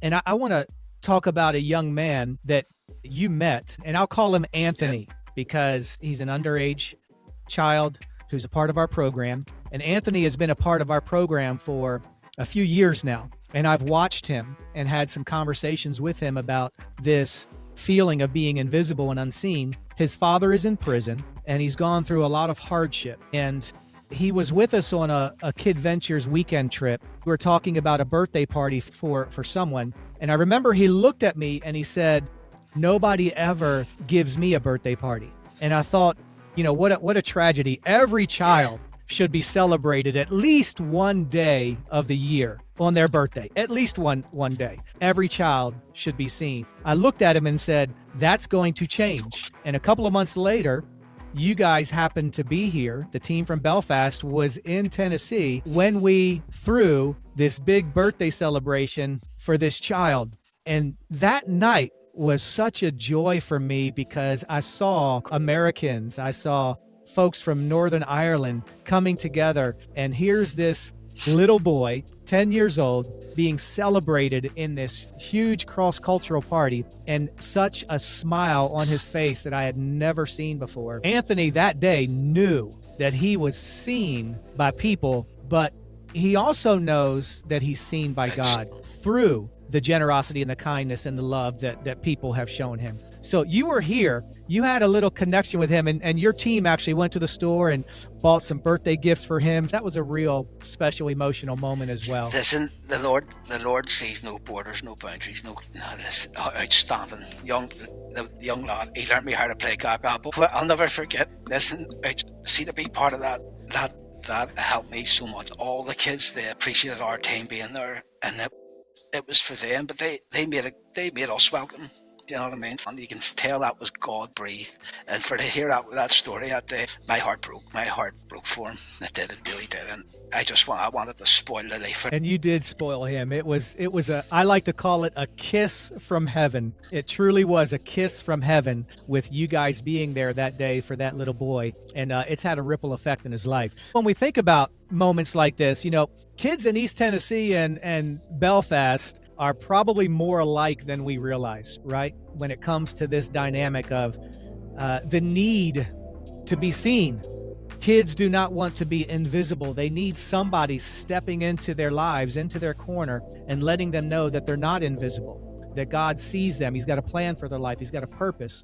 And I want to talk about a young man that you met, and I'll call him Anthony because he's an underage child who's a part of our program. And Anthony has been a part of our program for a few years now. And I've watched him and had some conversations with him about this feeling of being invisible and unseen. His father is in prison and he's gone through a lot of hardship. And he was with us on a Kid Ventures weekend trip. We were talking about a birthday party for someone. And I remember he looked at me and he said, "Nobody ever gives me a birthday party." And I thought, what a tragedy. Every child should be celebrated at least one day of the year on their birthday. At least one day. Every child should be seen. I looked at him and said, that's going to change. And a couple of months later, you guys happened to be here. The team from Belfast was in Tennessee when we threw this big birthday celebration for this child. And that night was such a joy for me because I saw Americans, I saw folks from Northern Ireland coming together. And here's this little boy, 10 years old, being celebrated in this huge cross-cultural party, and such a smile on his face that I had never seen before. Anthony that day knew that he was seen by people, but he also knows that he's seen by God through the generosity and the kindness and the love that people have shown him. So you were here, you had a little connection with him, and your team actually went to the store and bought some birthday gifts for him. That was a real special emotional moment as well. Listen, the Lord sees no borders, no boundaries, no this outstanding the young lad. He learned me how to play gaga, but I'll never forget. Listen, see, to be part of that helped me so much. All the kids, they appreciated our team being there, and it was for them, but they made us welcome. Do you know what I mean? And you can tell that was God breathed. And for to hear that story that day, my heart broke. My heart broke for him. It really did. And I wanted to spoil the day for him. And you did spoil him. It was I like to call it a kiss from heaven. It truly was a kiss from heaven with you guys being there that day for that little boy. And it's had a ripple effect in his life. When we think about moments like this, kids in East Tennessee and Belfast are probably more alike than we realize, right? When it comes to this dynamic of the need to be seen. Kids do not want to be invisible. They need somebody stepping into their lives, into their corner, and letting them know that they're not invisible, that God sees them. He's got a plan for their life. He's got a purpose.